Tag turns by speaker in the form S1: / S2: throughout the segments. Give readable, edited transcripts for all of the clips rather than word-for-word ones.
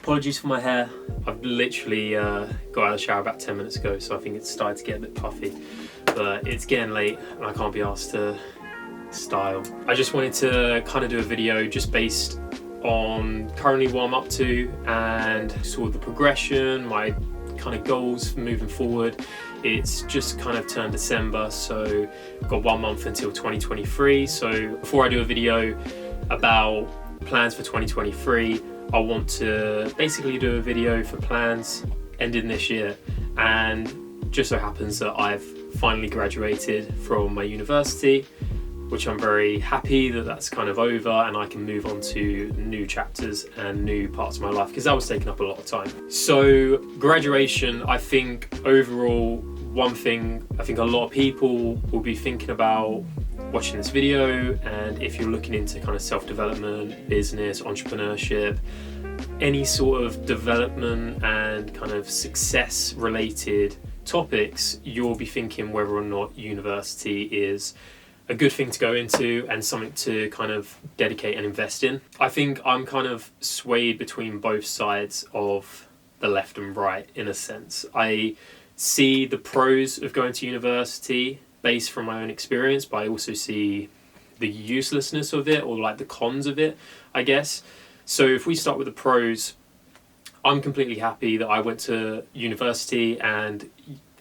S1: Apologies for my hair. I've literally got out of the shower about 10 minutes ago, so I think it's started to get a bit puffy. But it's getting late and I can't be asked to style. I just wanted to kind of do a video just based on currently what I'm up to and sort of the progression, my kind of goals for moving forward. It's just kind of turned December, so I've got 1 month until 2023. So before I do a video about plans for 2023, I want to basically do a video for plans ending this year. And just so happens that I've finally graduated from my university, which I'm very happy that that's kind of over and I can move on to new chapters and new parts of my life, because that was taking up a lot of time. So graduation, I think overall, one thing I think a lot of people will be thinking about watching this video, and if you're looking into kind of self-development, business, entrepreneurship, any sort of development and kind of success related topics, you'll be thinking whether or not university is a good thing to go into and something to kind of dedicate and invest in. I think I'm kind of swayed between both sides of the left and right in a sense. I see the pros of going to university based from my own experience, but I also see the uselessness of it, or like the cons of it, I guess. So if we start with the pros, I'm completely happy that I went to university and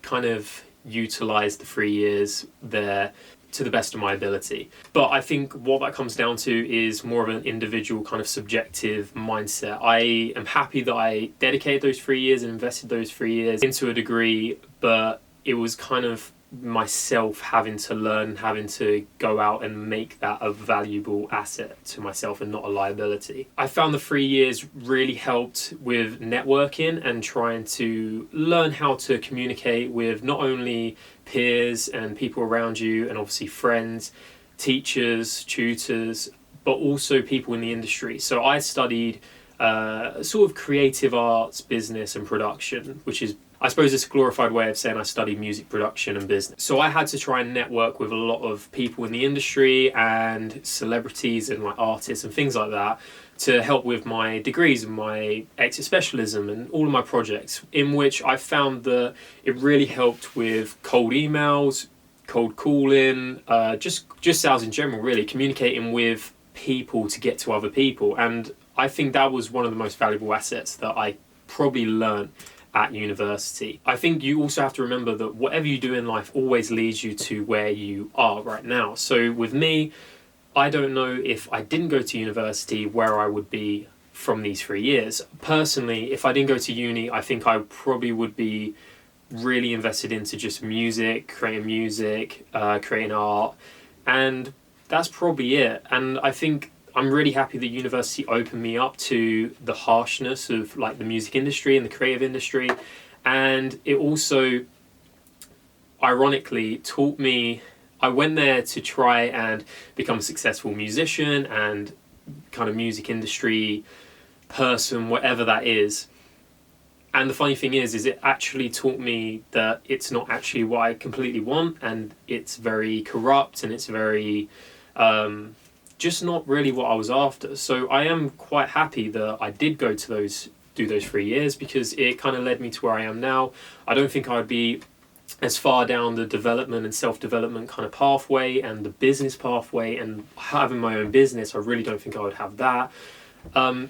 S1: kind of utilized the 3 years there to the best of my ability. But I think what that comes down to is more of an individual kind of subjective mindset. I am happy that I dedicated those 3 years and invested those 3 years into a degree, but it was kind of myself having to learn, having to go out and make that a valuable asset to myself and not a liability. I found the 3 years really helped with networking and trying to learn how to communicate with not only peers and people around you, and obviously friends, teachers, tutors, but also people in the industry. So I studied sort of creative arts, business and production, which is, I suppose, it's a glorified way of saying I studied music production and business. So I had to try and network with a lot of people in the industry and celebrities and like artists and things like that to help with my degrees and my exit specialism and all of my projects, in which I found that it really helped with cold emails, cold calling, just sales in general, really communicating with people to get to other people. And I think that was one of the most valuable assets that I probably learned at university. I think you also have to remember that whatever you do in life always leads you to where you are right now. So with me, I don't know if I didn't go to university where I would be from these 3 years. Personally, if I didn't go to uni, I think I probably would be really invested into just music, creating art, and that's probably it. And I think I'm really happy that university opened me up to the harshness of like the music industry and the creative industry. And it also, ironically, taught me, I went there to try and become a successful musician and kind of music industry person, whatever that is. And the funny thing is it actually taught me that it's not actually what I completely want, and it's very corrupt and it's very, just not really what I was after. So I am quite happy that I did go to do those 3 years, because it kind of led me to where I am now. I don't think I'd be as far down the development and self-development kind of pathway and the business pathway and having my own business. I really don't think I would have that.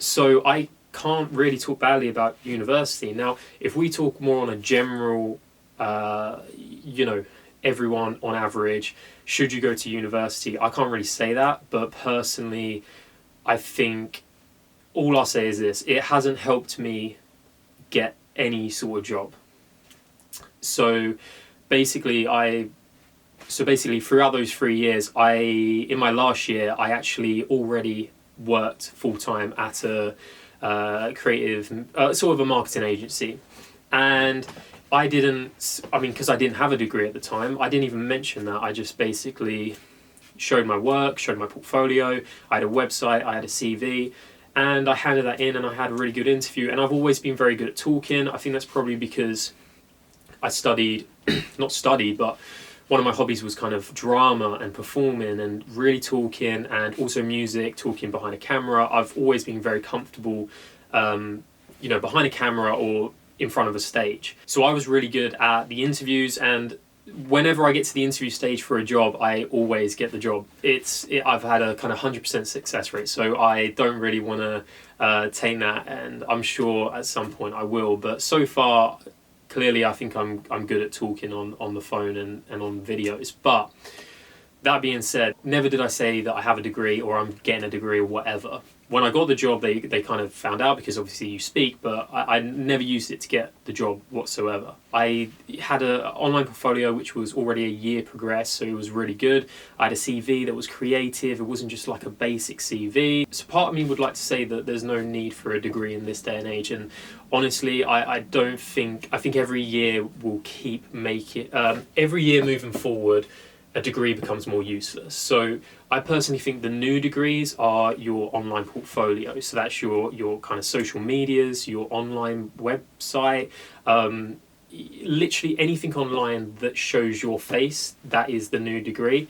S1: So I can't really talk badly about university. Now, if we talk more on a general, everyone on average, should you go to university? I can't really say that, but personally, I think all I'll say is this: it hasn't helped me get any sort of job. So basically throughout those 3 years, in my last year, I actually already worked full-time at a creative, sort of a marketing agency. And because I didn't have a degree at the time, I didn't even mention that. I just basically showed my work, showed my portfolio. I had a website, I had a CV, and I handed that in and I had a really good interview. And I've always been very good at talking. I think that's probably because I but one of my hobbies was kind of drama and performing and really talking, and also music, talking behind a camera. I've always been very comfortable you know, behind a camera or in front of a stage. So I was really good at the interviews, and whenever I get to the interview stage for a job, I always get the job. I've had a kind of 100% success rate, so I don't really want to taint that, and I'm sure at some point I will. But so far, clearly, I think I'm good at talking on the phone and on videos. But that being said, never did I say that I have a degree or I'm getting a degree or whatever. When I got the job, they kind of found out, because obviously you speak, but I never used it to get the job whatsoever. I had an online portfolio which was already a year progressed, so it was really good. I had a CV that was creative. It wasn't just like a basic CV. So part of me would like to say that there's no need for a degree in this day and age, and honestly, I think every year will keep making, every year moving forward, a degree becomes more useless. So I personally think the new degrees are your online portfolio. So that's your kind of social medias, your online website, literally anything online that shows your face. That is the new degree.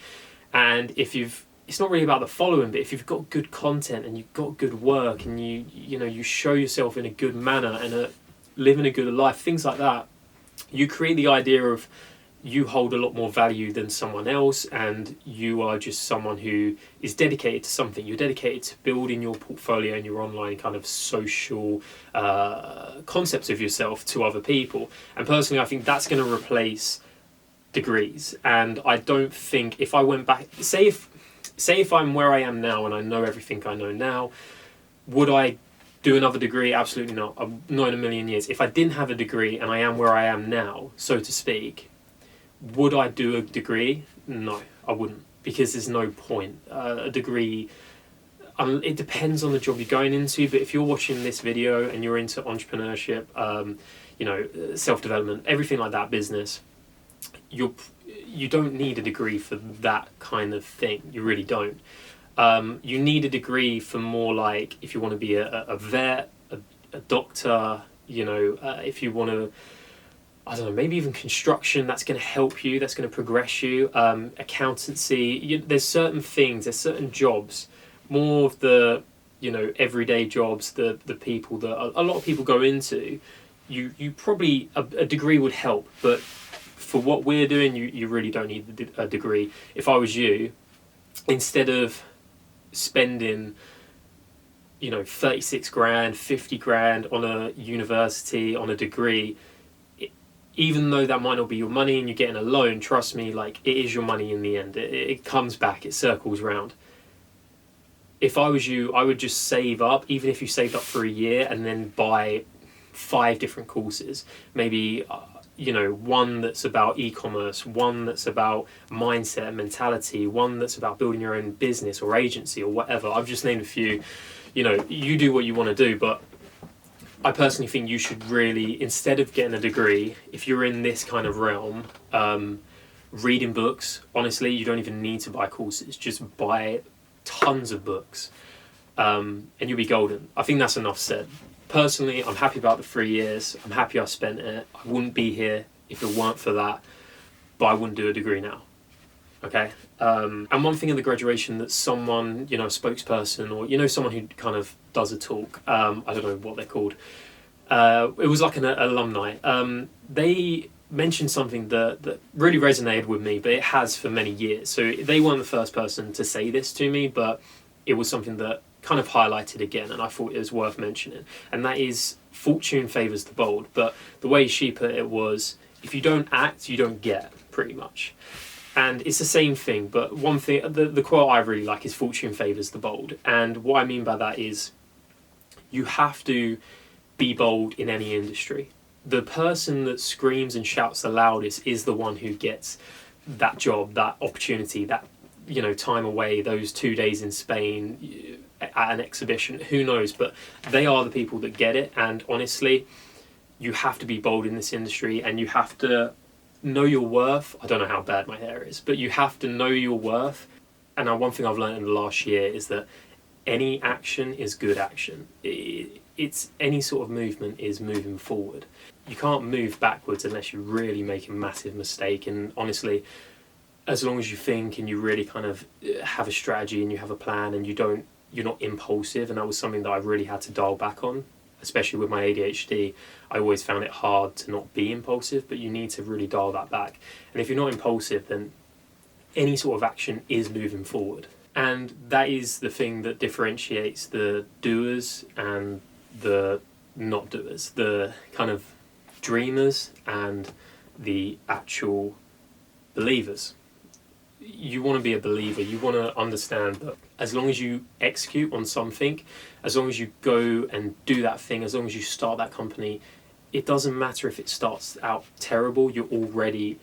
S1: And it's not really about the following, but if you've got good content and you've got good work and you show yourself in a good manner and living a good life, things like that, you create the idea of you hold a lot more value than someone else, and you are just someone who is dedicated to something. You're dedicated to building your portfolio and your online kind of social concepts of yourself to other people. And personally, I think that's going to replace degrees. And I don't think, if I went back, say if I'm where I am now and I know everything I know now, would I do another degree? Absolutely not. Not in a million years. If I didn't have a degree and I am where I am now, so to speak, would I do a degree? No, I wouldn't, because there's no point. A degree, it depends on the job you're going into, but if you're watching this video and you're into entrepreneurship, self-development, everything like that, business, you don't need a degree for that kind of thing. You really don't. You need a degree for more like if you want to be a vet, a doctor, if you want to, I don't know, maybe even construction, that's going to help you, that's going to progress you. Accountancy, there's certain things, there's certain jobs, more of the, everyday jobs, the people that a lot of people go into, you probably, a degree would help, but for what we're doing, you really don't need a degree. If I was you, instead of spending 36 grand, 50 grand on a university, on a degree, even though that might not be your money and you're getting a loan, trust me, like, it is your money in the end. It comes back, it circles round. If I was you, I would just save up, even if you saved up for a year, and then buy 5 different courses. Maybe, one that's about e-commerce, one that's about mindset and mentality, one that's about building your own business or agency or whatever. I've just named a few. You do what you want to do, but I personally think you should really, instead of getting a degree, if you're in this kind of realm, reading books, honestly, you don't even need to buy courses. Just buy tons of books, and you'll be golden. I think that's enough said. Personally, I'm happy about the 3 years. I'm happy I spent it. I wouldn't be here if it weren't for that, but I wouldn't do a degree now. Okay? And one thing at the graduation that someone, a spokesperson or, someone who kind of does a talk, I don't know what they're called, it was like an alumni, they mentioned something that really resonated with me, but it has for many years. So they weren't the first person to say this to me, but it was something that kind of highlighted again, and I thought it was worth mentioning. And that is, fortune favours the bold. But the way she put it was, if you don't act, you don't get, pretty much. And it's the same thing, but one thing, the quote I really like is fortune favours the bold. And what I mean by that is, you have to be bold in any industry. The person that screams and shouts the loudest is the one who gets that job, that opportunity, that time away, those 2 days in Spain at an exhibition, who knows, but they are the people that get it. And honestly, you have to be bold in this industry, and you have to know your worth. I don't know how bad my hair is, but you have to know your worth. And one thing I've learned in the last year is that any action is good action. It's any sort of movement is moving forward. You can't move backwards unless you really make a massive mistake. And honestly, as long as you think and you really kind of have a strategy and you have a plan and you're not impulsive, and that was something that I really had to dial back on. especially with my ADHD, I always found it hard to not be impulsive, but you need to really dial that back. And if you're not impulsive, then any sort of action is moving forward. And that is the thing that differentiates the doers and the not doers, the kind of dreamers and the actual believers. You want to be a believer. You want to understand that as long as you execute on something, as long as you go and do that thing, as long as you start that company, it doesn't matter if it starts out terrible, you're already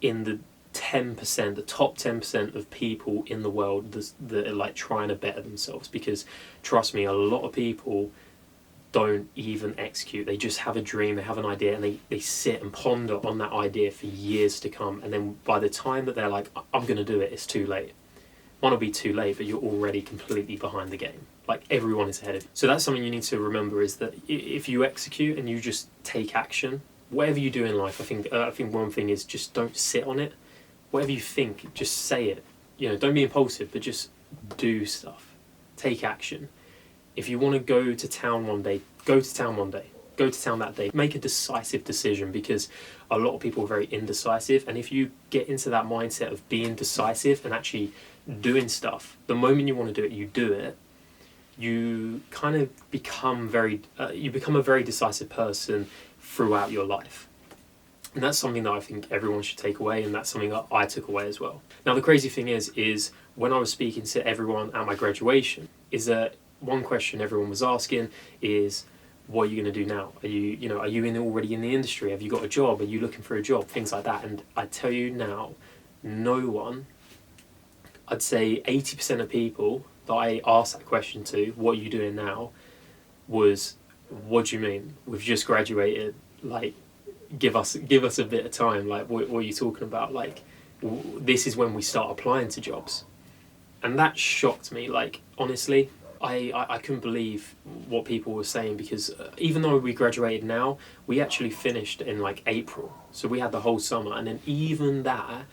S1: in the 10%, the top 10% of people in the world that are like trying to better themselves. Because trust me, a lot of people don't even execute. They just have a dream, they have an idea, and they sit and ponder on that idea for years to come. And then by the time that they're like, I'm going to do it, it's too late. Might not be too late, but you're already completely behind the game. Like, everyone is ahead of you. So that's something you need to remember, is that if you execute and you just take action, whatever you do in life, I think one thing is just don't sit on it. Whatever you think, just say it. You know, don't be impulsive, but just do stuff. Take action. If you want to go to town one day, go to town one day. Go to town that day. Make a decisive decision, because a lot of people are very indecisive. And if you get into that mindset of being decisive and actually doing stuff, the moment you want to do it, you do it. You kind of become a very decisive person throughout your life. And that's something that I think everyone should take away, and that's something that I took away as well. Now, the crazy thing is when I was speaking to everyone at my graduation, is that one question everyone was asking is, what are you going to do now? Are you already in the industry? Have you got a job? Are you looking for a job? Things like that. And I tell you now, no one, I'd say 80% of people that I asked that question to, what are you doing now, was, what do you mean? We've just graduated, like, give us a bit of time, like, what are you talking about? Like, this is when we start applying to jobs. And that shocked me. Like, honestly, I couldn't believe what people were saying, because even though we graduated now, we actually finished in like April, so we had the whole summer. And then even that,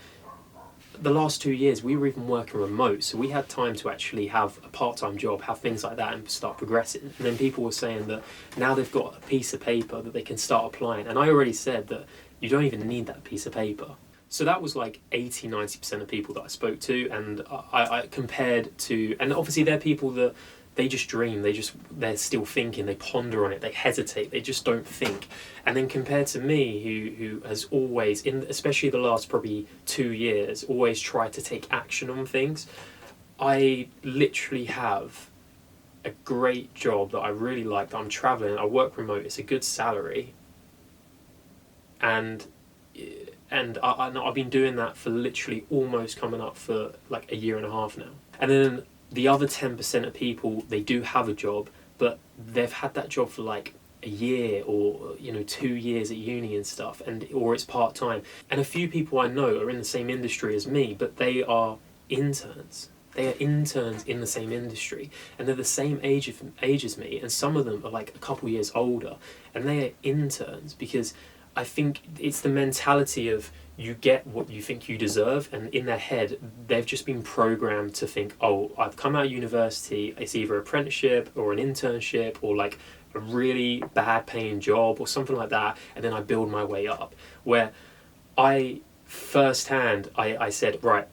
S1: the last 2 years we were even working remote, so we had time to actually have a part-time job, have things like that, and start progressing. And then people were saying that now they've got a piece of paper that they can start applying, and I already said that you don't even need that piece of paper. So that was like 80-90% of people that I spoke to, and I compared to, and obviously they're people that they just dream, they're still thinking, they ponder on it, they hesitate, they just don't think. And then compared to me, who has always, especially the last probably 2 years, always tried to take action on things, I literally have a great job that I really like, I'm travelling, I work remote, it's a good salary, and I've been doing that for literally almost coming up for like a year and a half now. And then the other 10% of people, they do have a job, but they've had that job for like a year or 2 years at uni and stuff, or it's part-time. And a few people I know are in the same industry as me, but they are interns. They are interns in the same industry, and they're the same age as me, and some of them are like a couple years older, and they are interns, because I think it's the mentality of you get what you think you deserve, and in their head they've just been programmed to think, oh, I've come out of university, it's either apprenticeship or an internship or like a really bad paying job or something like that, and then I build my way up. Where I firsthand I said, right,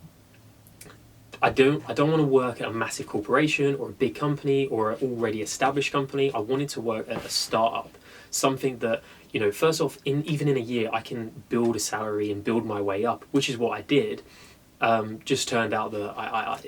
S1: I don't want to work at a massive corporation or a big company or an already established company. I wanted to work at a startup, something that, first off, even in a year, I can build a salary and build my way up, which is what I did. Just turned out that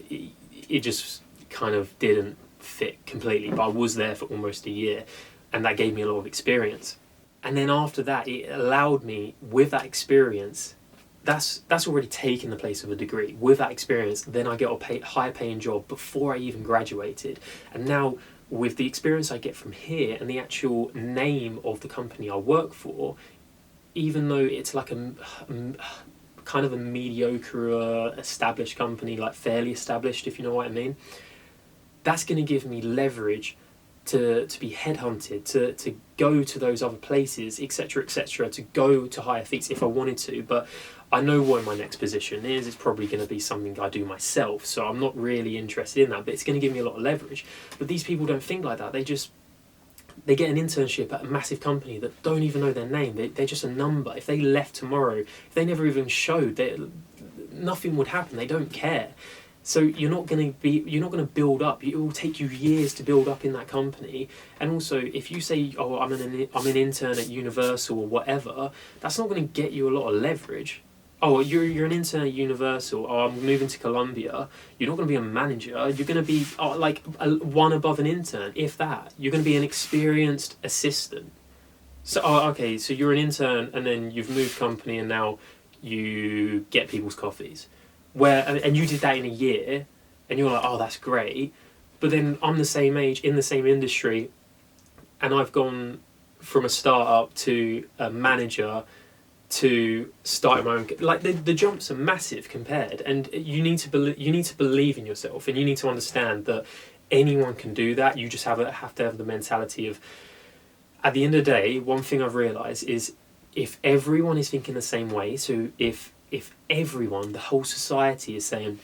S1: it just kind of didn't fit completely, but I was there for almost a year, and that gave me a lot of experience. And then after that, it allowed me, with that experience, that's already taken the place of a degree. With that experience, then I get a higher paying job before I even graduated. And now, with the experience I get from here and the actual name of the company I work for, even though it's like a kind of a mediocre established company, like fairly established, if you know what I mean, that's going to give me leverage to be headhunted, to go to those other places, etc., to go to higher feats if I wanted to. But I know what my next position is. It's probably going to be something I do myself, so I'm not really interested in that, but it's going to give me a lot of leverage. But these people don't think like that. they get an internship at a massive company that don't even know their name. They're just a number. If they left tomorrow, if they never even showed, nothing would happen. They don't care. So you're not going to build up. It will take you years to build up in that company. And also, if you say, "Oh, I'm an intern at Universal or whatever," that's not going to get you a lot of leverage. Oh, you're an intern at Universal. Oh, I'm moving to Columbia. You're not going to be a manager. You're going to be one above an intern, if that. You're going to be an experienced assistant. So, okay, so you're an intern, and then you've moved company, and now you get people's coffees. And you did that in a year, and you're like, "Oh, that's great." But then I'm the same age, in the same industry, and I've gone from a startup to a manager to starting my own. Like the jumps are massive compared, and you need to believe in yourself, and you need to understand that anyone can do that. You just have to have the mentality of. At the end of the day, one thing I've realised is if everyone is thinking the same way. So if everyone, the whole society is saying,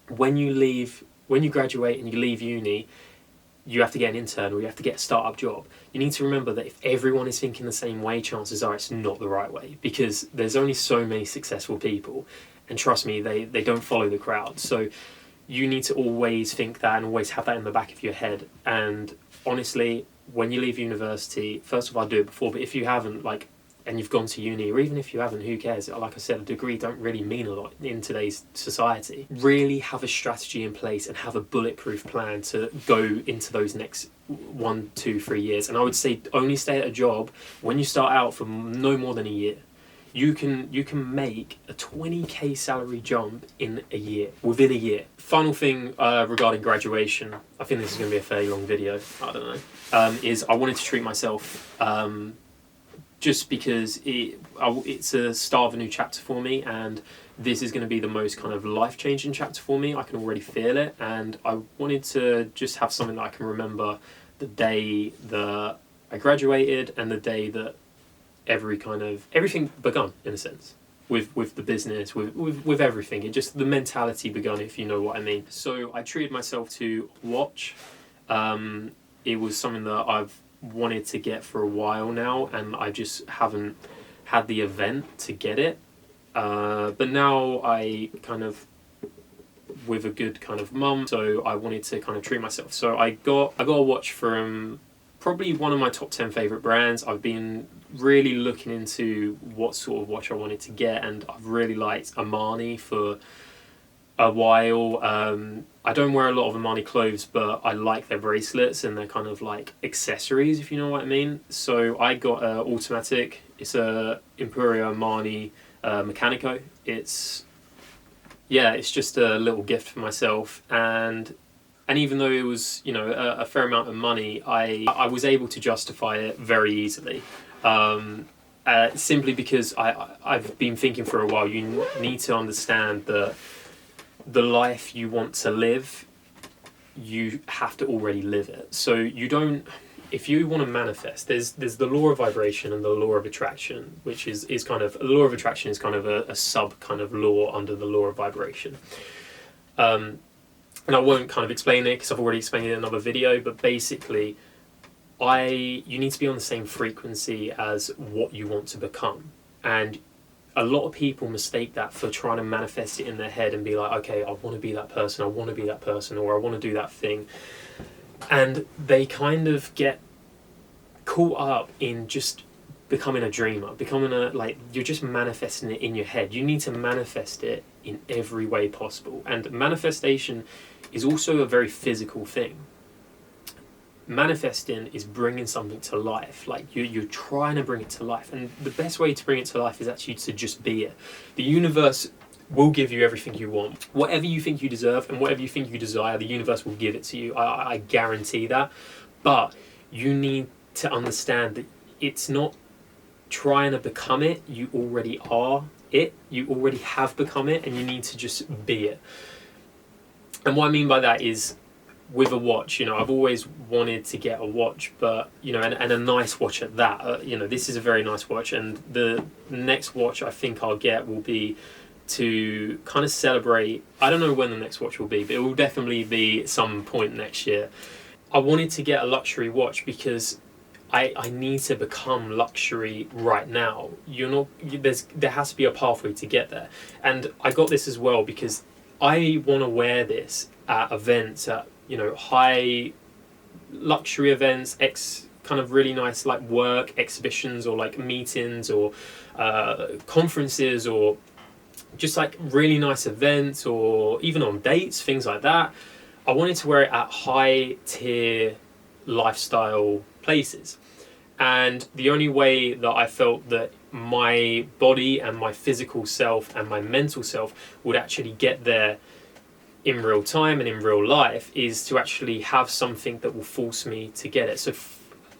S1: when you graduate and you leave uni, you have to get an intern or you have to get a startup job. You need to remember that if everyone is thinking the same way, chances are it's not the right way, because there's only so many successful people, and trust me, they don't follow the crowd. So you need to always think that and always have that in the back of your head. And honestly, when you leave university, first of all, do it before, but if you haven't, and you've gone to uni, or even if you haven't, who cares? Like I said, a degree don't really mean a lot in today's society. Really have a strategy in place and have a bulletproof plan to go into those next 1, 2, 3 years. And I would say only stay at a job when you start out for no more than a year. You can make a 20k salary jump in a year, within a year. Final thing regarding graduation, I think this is going to be a fairly long video, I don't know, is I wanted to treat myself just because it's a start of a new chapter for me, and this is going to be the most kind of life-changing chapter for me. I can already feel it, and I wanted to just have something that I can remember the day that I graduated and the day that everything begun, in a sense, with the business, with everything. It just, the mentality begun, if you know what I mean. So I treated myself to a watch. It was something that I've wanted to get for a while now, and I just haven't had the event to get it. But now I kind of, with a good kind of mum, so I wanted to kind of treat myself. So I got a watch from probably one of my top 10 favourite brands. I've been really looking into what sort of watch I wanted to get, and I've really liked Armani for a while. I don't wear a lot of Armani clothes, but I like their bracelets and their kind of like accessories, if you know what I mean. So I got an automatic. It's a Imperia Armani Meccanico. It's just a little gift for myself, and even though it was, a fair amount of money, I was able to justify it very easily. Simply because I've been thinking for a while, you need to understand that the life you want to live, you have to already live it. So if you want to manifest, there's the law of vibration and the law of attraction, which is kind of, the law of attraction is kind of a sub kind of law under the law of vibration. And I won't kind of explain it because I've already explained it in another video, but basically you need to be on the same frequency as what you want to become. And a lot of people mistake that for trying to manifest it in their head and be like, okay, I want to be that person, or I want to do that thing. And they kind of get caught up in just becoming a dreamer, you're just manifesting it in your head. You need to manifest it in every way possible. And manifestation is also a very physical thing. Manifesting is bringing something to life. Like you're trying to bring it to life, and the best way to bring it to life is actually to just be it. The universe will give you everything you want. Whatever you think you deserve and whatever you think you desire, the universe will give it to you. I guarantee that. But you need to understand that it's not trying to become it. You already are it. You already have become it, and you need to just be it. And what I mean by that is, with a watch, I've always wanted to get a watch, but, and a nice watch at that. This is a very nice watch, and the next watch I think I'll get will be to kind of celebrate. I don't know when the next watch will be, but it will definitely be some point next year. I wanted to get a luxury watch because I need to become luxury right now. There has to be a pathway to get there. And I got this as well because I want to wear this at events, at, you know, high luxury events, kind of really nice like work exhibitions or like meetings or conferences or just like really nice events or even on dates, things like that. I wanted to wear it at high tier lifestyle places. And the only way that I felt that my body and my physical self and my mental self would actually get there in real time and in real life is to actually have something that will force me to get it. So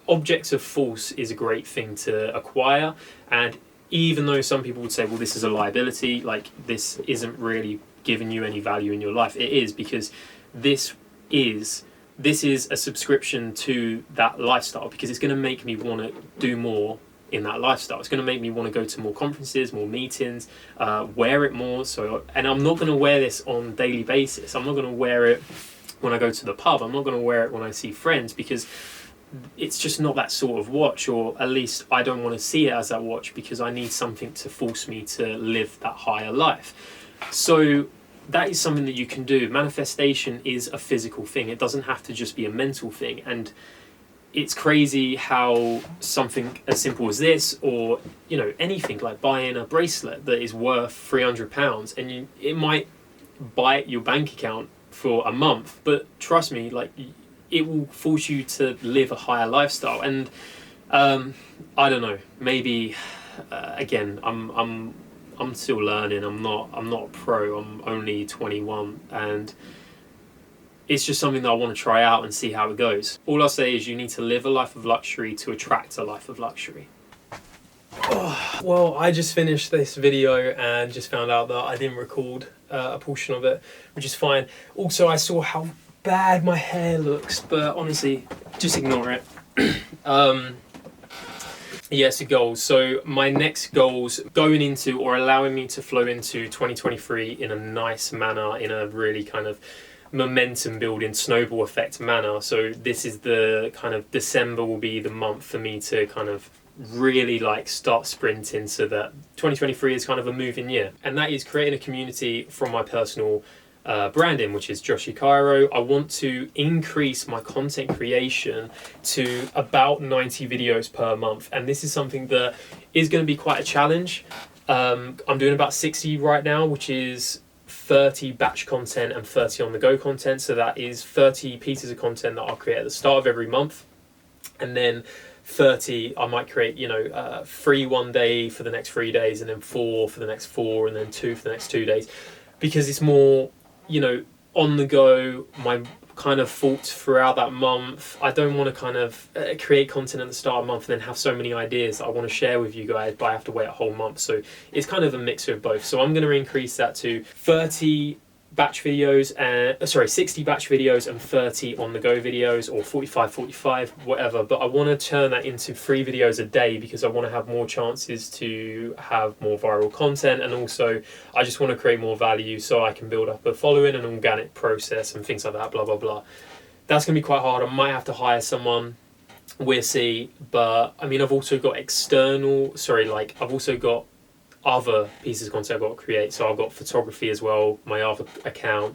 S1: objects of force is a great thing to acquire. And even though some people would say, well, this is a liability, like this isn't really giving you any value in your life, it is, because this is a subscription to that lifestyle, because it's going to make me want to do more in that lifestyle. It's going to make me want to go to more conferences, more meetings, wear it more. And I'm not going to wear this on a daily basis. I'm not going to wear it when I go to the pub. I'm not going to wear it when I see friends, because it's just not that sort of watch, or at least I don't want to see it as that watch, because I need something to force me to live that higher life. So that is something that you can do. Manifestation is a physical thing. It doesn't have to just be a mental thing. And it's crazy how something as simple as this, or, you know, anything like buying a bracelet that is worth £300, and it might bite your bank account for a month, but trust me, like, it will force you to live a higher lifestyle. And I don't know, maybe again, I'm still learning. I'm not a pro. I'm only 21, and it's just something that I want to try out and see how it goes. All I'll say is you need to live a life of luxury to attract a life of luxury. Oh, well, I just finished this video and just found out that I didn't record a portion of it, which is fine. Also, I saw how bad my hair looks, but honestly, just ignore it. Yes, goals. So my next goals going into, or allowing me to flow into 2023 in a nice manner, in a really kind of momentum building snowball effect manner. So this is the kind of December will be the month for me to kind of really like start sprinting, so that 2023 is kind of a moving year. And that is creating a community from my personal branding, which is Josh Aquire. I want to increase my content creation to about 90 videos per month, and this is something that is going to be quite a challenge. I'm doing about 60 right now, which is 30 batch content and 30 on the go content. So that is 30 pieces of content that I'll create at the start of every month, and then 30 I might create, 3 one day for the next 3 days, and then 4 for the next 4, and then 2 for the next 2 days, because it's more, on the go, my kind of thoughts throughout that month. I don't want to kind of create content at the start of the month and then have so many ideas that I want to share with you guys, but I have to wait a whole month. So it's kind of a mixture of both. So I'm going to increase that to 30 batch videos, 60 batch videos and 30 on the go videos, or 45, whatever. But I want to turn that into 3 videos a day, because I want to have more chances to have more viral content, and also I just want to create more value so I can build up a following, an organic process and things like that, blah blah blah. That's going to be quite hard. I might have to hire someone, we'll see. But I mean, I've also got other pieces of content I've got to create. So I've got photography as well, my other account,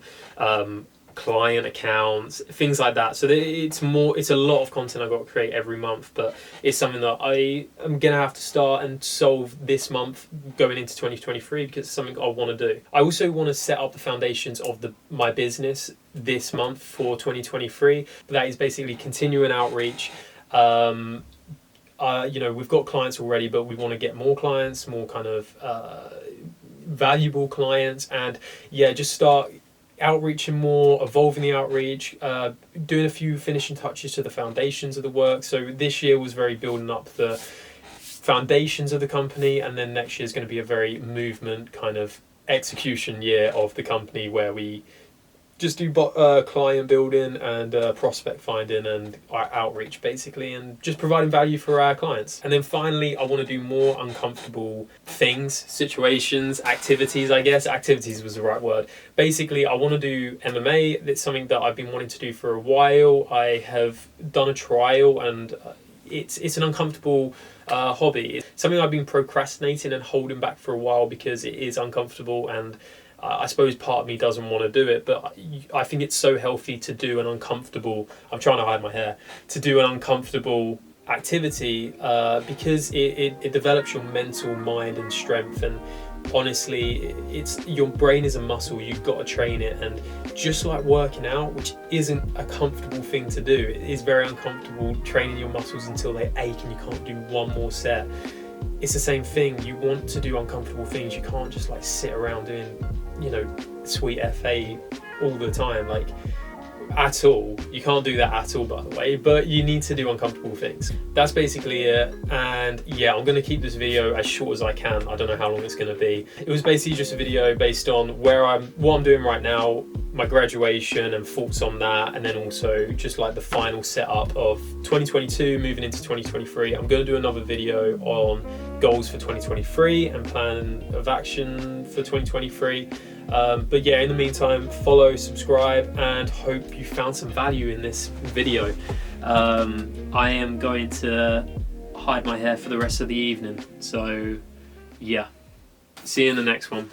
S1: client accounts, things like that. So it's a lot of content I've got to create every month, but it's something that I am going to have to start and solve this month going into 2023, because it's something I want to do. I also want to set up the foundations of my business this month for 2023. That is basically continuing outreach. We've got clients already, but we want to get more clients, more kind of valuable clients, and just start outreaching more, evolving the outreach, doing a few finishing touches to the foundations of the work. So this year was very building up the foundations of the company, and then next year is going to be a very movement kind of execution year of the company, where we just do client building and prospect finding and outreach, basically, and just providing value for our clients. And then finally, I want to do more uncomfortable things, situations, activities, I guess. Activities was the right word. Basically, I want to do MMA. It's something that I've been wanting to do for a while. I have done a trial, and it's an uncomfortable hobby. It's something I've been procrastinating and holding back for a while because it is uncomfortable, and I suppose part of me doesn't want to do it, but I think it's so healthy to do an uncomfortable, I'm trying to hide my hair, to do an uncomfortable activity because it develops your mental, mind and strength. And honestly, it's your brain is a muscle, you've got to train it. And just like working out, which isn't a comfortable thing to do, it is very uncomfortable training your muscles until they ache and you can't do one more set. It's the same thing. You want to do uncomfortable things. You can't just like sit around doing, you know, sweet FA all the time, like at all. You can't do that at all, by the way, but you need to do uncomfortable things. That's basically it. And yeah, I'm going to keep this video as short as I can. I don't know how long it's going to be. It was basically just a video based on what I'm doing right now, my graduation and thoughts on that, and then also just like the final setup of 2022 moving into 2023. I'm going to do another video on goals for 2023 and plan of action for 2023. But yeah, in the meantime, follow, subscribe, and hope you found some value in this video. I am going to hide my hair for the rest of the evening, so yeah, see you in the next one.